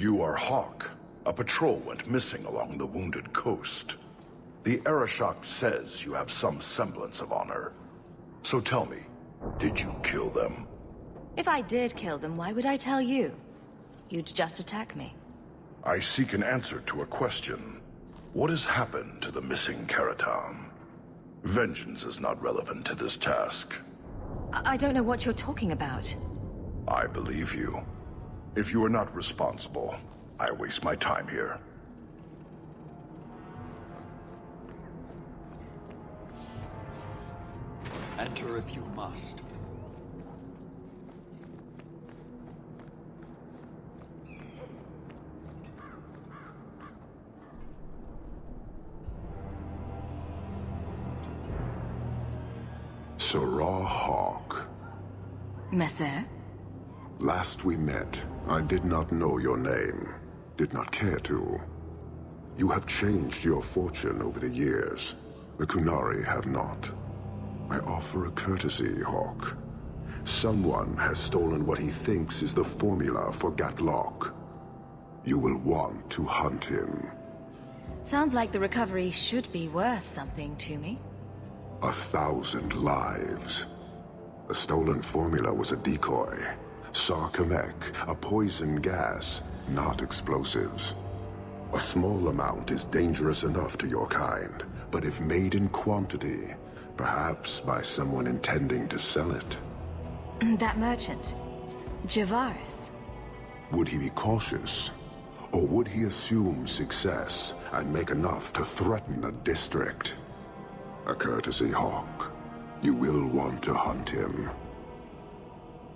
You are Hawk. A patrol went missing along the wounded coast. The Arashok says you have some semblance of honor. So tell me, did you kill them? If I did kill them, why would I tell you? You'd just attack me. I seek an answer to a question. What has happened to the missing Karatam? Vengeance is not relevant to this task. I don't know what you're talking about. I believe you. If you are not responsible, I waste my time here. Enter if you must. Sarah Hawk. Messer? Last we met, I did not know your name. Did not care to. You have changed your fortune over the years. The Kunari have not. I offer a courtesy, Hawk. Someone has stolen what he thinks is the formula for Gatlok. You will want to hunt him. Sounds like the recovery should be worth something to me. 1,000 lives. The stolen formula was a decoy. Sarkamek, a poison gas, not explosives. A small amount is dangerous enough to your kind, but if made in quantity, perhaps by someone intending to sell it. That merchant, Javaris. Would he be cautious? Or would he assume success and make enough to threaten a district? A courtesy, Hawk. You will want to hunt him.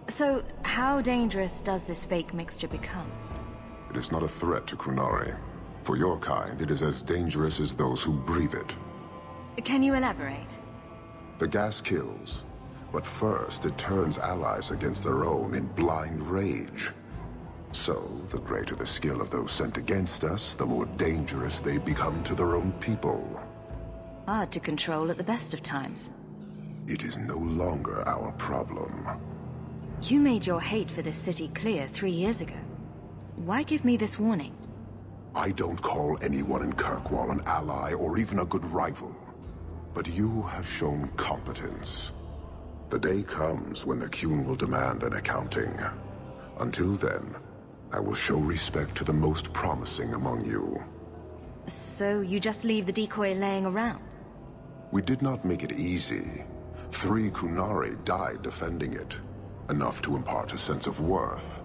So, how dangerous does this fake mixture become? It is not a threat to Kunari. For your kind, it is as dangerous as those who breathe it. Can you elaborate? The gas kills, but first it turns allies against their own in blind rage. So, the greater the skill of those sent against us, the more dangerous they become to their own people. Hard to control at the best of times. It is no longer our problem. You made your hate for this city clear 3 years ago. Why give me this warning? I don't call anyone in Kirkwall an ally or even a good rival. But you have shown competence. The day comes when the Qun will demand an accounting. Until then, I will show respect to the most promising among you. So you just leave the decoy laying around? We did not make it easy. 3 Kunari died defending it. Enough to impart a sense of worth.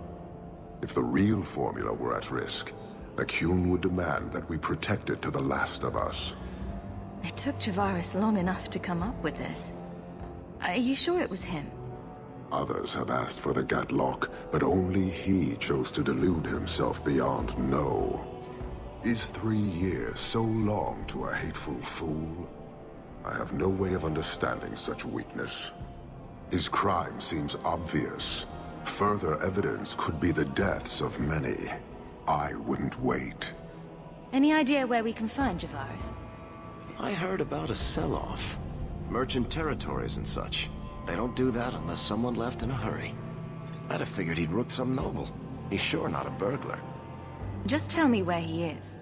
If the real formula were at risk, the Qun would demand that we protect it to the last of us. It took Javaris long enough to come up with this. Are you sure it was him? Others have asked for the Gatlok, but only he chose to delude himself beyond no. Is 3 years so long to a hateful fool? I have no way of understanding such weakness. His crime seems obvious. Further evidence could be the deaths of many. I wouldn't wait. Any idea where we can find Javaris? I heard about a sell-off. Merchant territories and such. They don't do that unless someone left in a hurry. I'd have figured he'd rooked some noble. He's sure not a burglar. Just tell me where he is.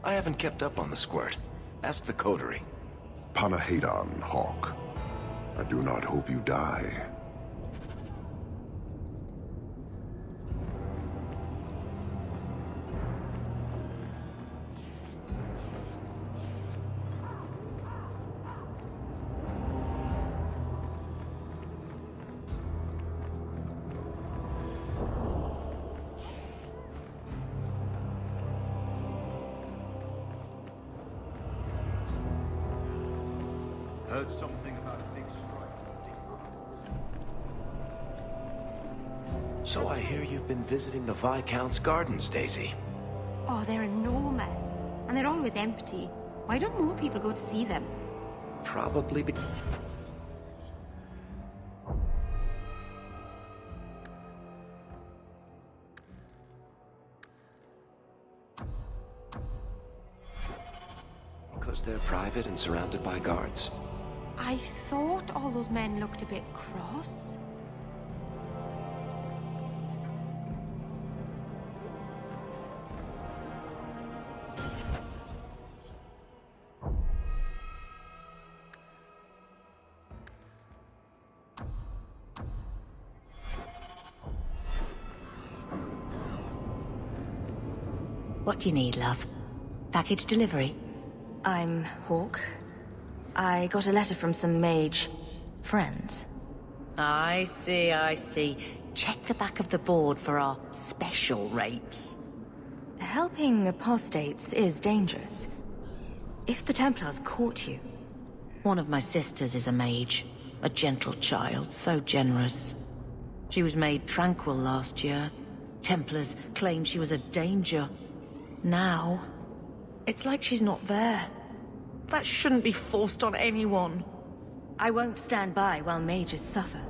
I haven't kept up on the squirt. Ask the coterie. Panahedon, Hawk. I do not hope you die. Heard something about a big strike. So I hear you've been visiting the Viscount's gardens, Daisy. Oh, they're enormous. And they're always empty. Why don't more people go to see them? Probably because they're private and surrounded by guards. I thought all those men looked a bit cross. What do you need, love? Package delivery? I'm Hawk. I got a letter from some mage friends. I see, I see. Check the back of the board for our special rates. Helping apostates is dangerous. If the Templars caught you... One of my sisters is a mage. A gentle child, so generous. She was made tranquil last year. Templars claimed she was a danger. Now, it's like she's not there. That shouldn't be forced on anyone. I won't stand by while mages suffer.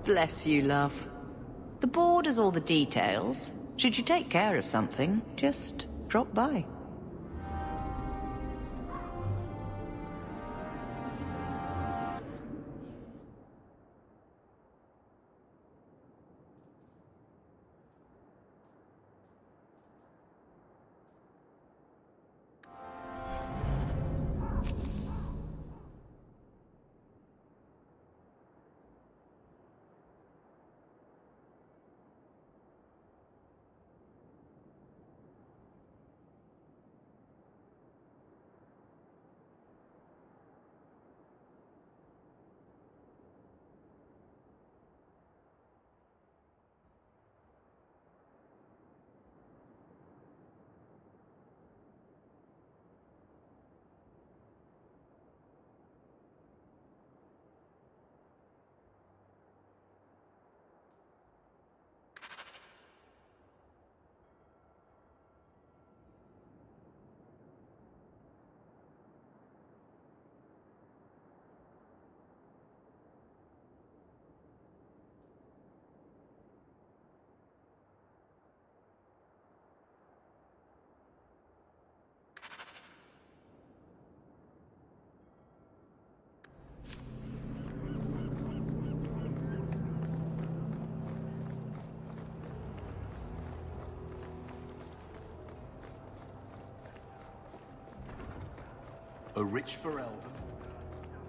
Bless you, love. The board has all the details. Should you take care of something, just drop by. A rich for elder.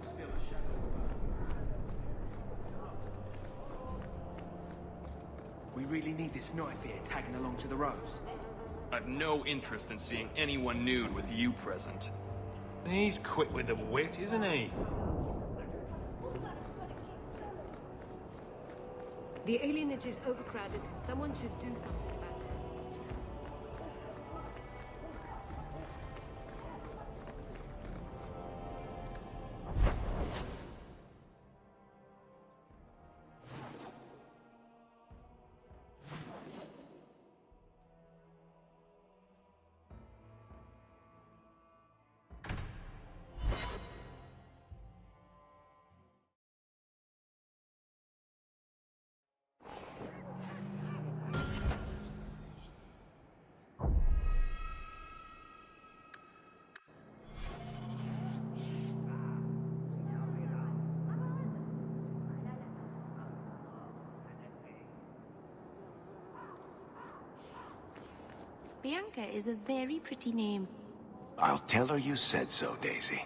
Still a shadow. We really need this knife here tagging along to the rows. I've no interest in seeing anyone nude with you present. He's quick with the wit, isn't he? The alienage is overcrowded. Someone should do something about it. Bianca is a very pretty name. I'll tell her you said so, Daisy.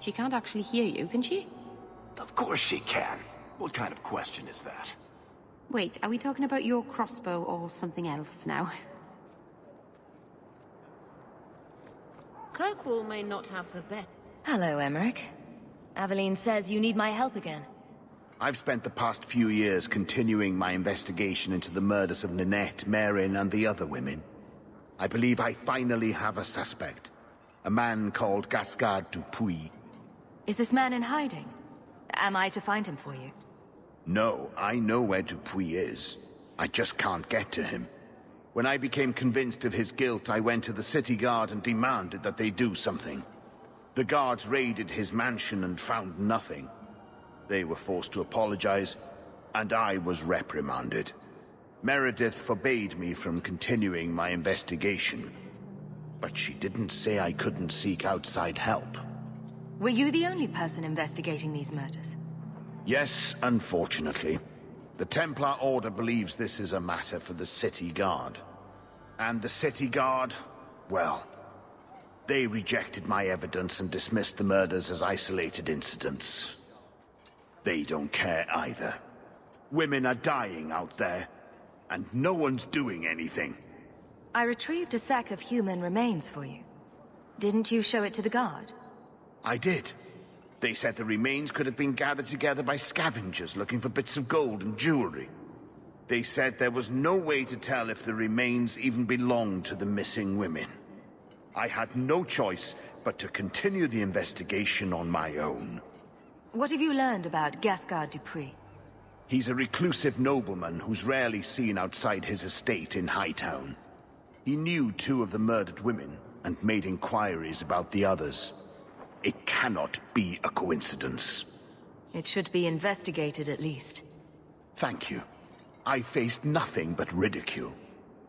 She can't actually hear you, can she? Of course she can. What kind of question is that? Wait, are we talking about your crossbow or something else now? Kirkwall may not have the best. Hello, Emmerich. Aveline says you need my help again. I've spent the past few years continuing my investigation into the murders of Ninette, Marin, and the other women. I believe I finally have a suspect. A man called Gascard Dupuis. Is this man in hiding? Am I to find him for you? No, I know where Dupuis is. I just can't get to him. When I became convinced of his guilt, I went to the city guard and demanded that they do something. The guards raided his mansion and found nothing. They were forced to apologize, and I was reprimanded. Meredith forbade me from continuing my investigation. But she didn't say I couldn't seek outside help. Were you the only person investigating these murders? Yes, unfortunately. The Templar Order believes this is a matter for the City Guard. And the City Guard, well, they rejected my evidence and dismissed the murders as isolated incidents. They don't care either. Women are dying out there, and no one's doing anything. I retrieved a sack of human remains for you. Didn't you show it to the guard? I did. They said the remains could have been gathered together by scavengers looking for bits of gold and jewelry. They said there was no way to tell if the remains even belonged to the missing women. I had no choice but to continue the investigation on my own. What have you learned about Gascard Dupree? He's a reclusive nobleman who's rarely seen outside his estate in Hightown. He knew 2 of the murdered women and made inquiries about the others. It cannot be a coincidence. It should be investigated at least. Thank you. I faced nothing but ridicule.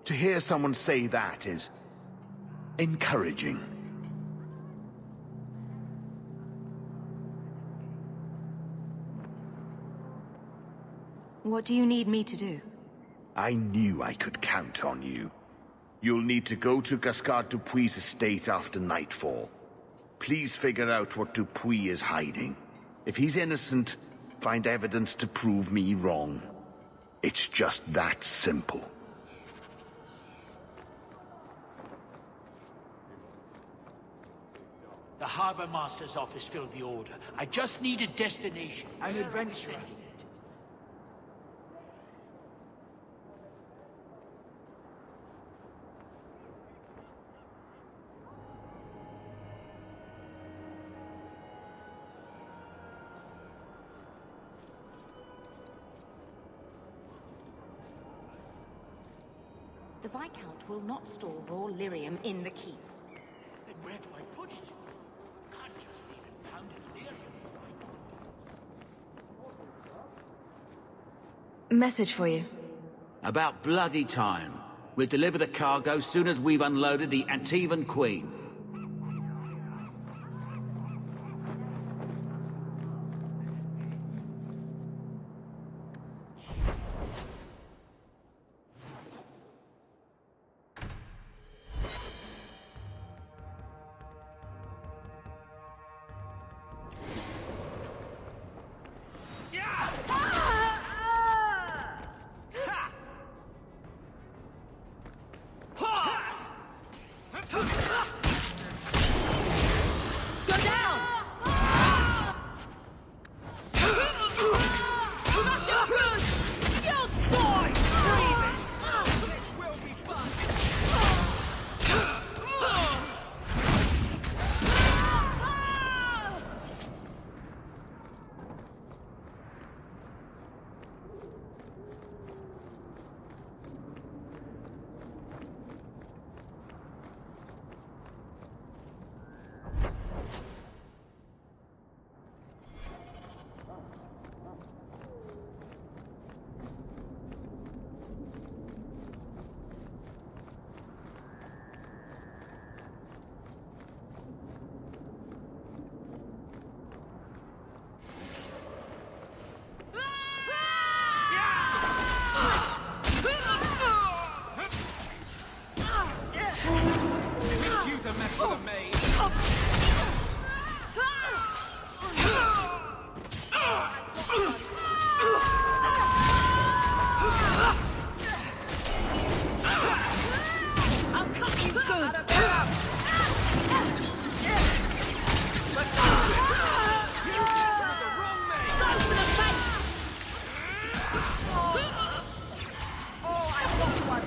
To hear someone say that is encouraging. What do you need me to do? I knew I could count on you. You'll need to go to Gascard Dupuis' estate after nightfall. Please figure out what Dupuis is hiding. If he's innocent, find evidence to prove me wrong. It's just that simple. The Harbor Master's office filled the order. I just need a destination. An adventure. The Viscount will not store raw lyrium in the keep. Then where do I put it? Can't just leave it pounded lyrium. Message for you. About bloody time. We'll deliver the cargo soon as we've unloaded the Antivan Queen. Oh, I got one.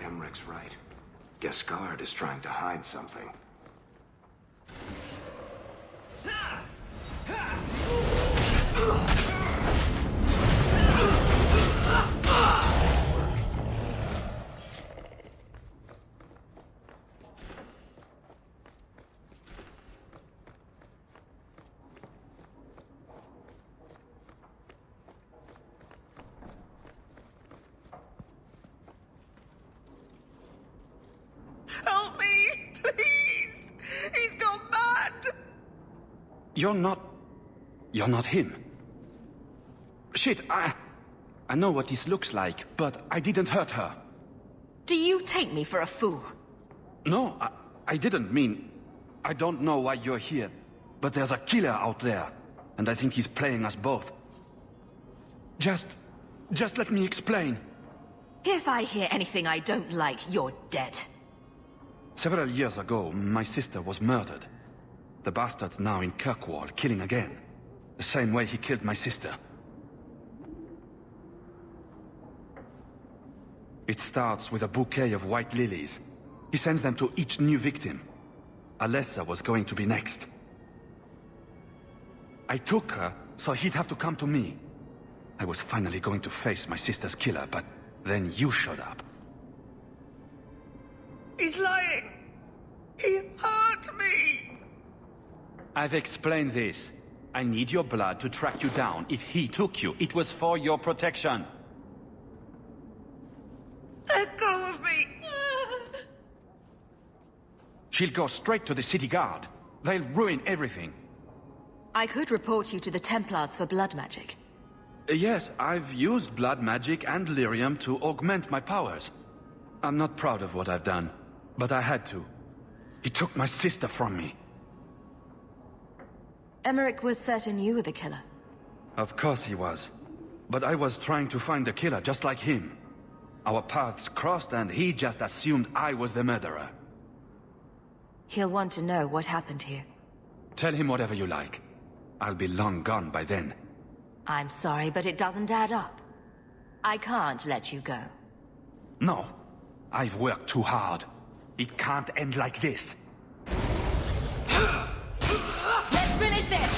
Emmerich right. Gascard is trying to hide something. Help me! Please! He's gone mad! You're not him. Shit, I know what this looks like, but I didn't hurt her. Do you take me for a fool? No, I didn't mean... I don't know why you're here, but there's a killer out there, and I think he's playing us both. Just let me explain. If I hear anything I don't like, you're dead. Several years ago, my sister was murdered. The bastard's now in Kirkwall, killing again. The same way he killed my sister. It starts with a bouquet of white lilies. He sends them to each new victim. Alessa was going to be next. I took her, so he'd have to come to me. I was finally going to face my sister's killer, but then you showed up. He's lying! He hurt me! I've explained this. I need your blood to track you down. If he took you, it was for your protection. Let go of me! She'll go straight to the city guard. They'll ruin everything. I could report you to the Templars for blood magic. Yes, I've used blood magic and lyrium to augment my powers. I'm not proud of what I've done, but I had to. He took my sister from me. Emmerich was certain you were the killer. Of course he was. But I was trying to find the killer just like him. Our paths crossed and he just assumed I was the murderer. He'll want to know what happened here. Tell him whatever you like. I'll be long gone by then. I'm sorry, but it doesn't add up. I can't let you go. No. I've worked too hard. It can't end like this. Let's finish this!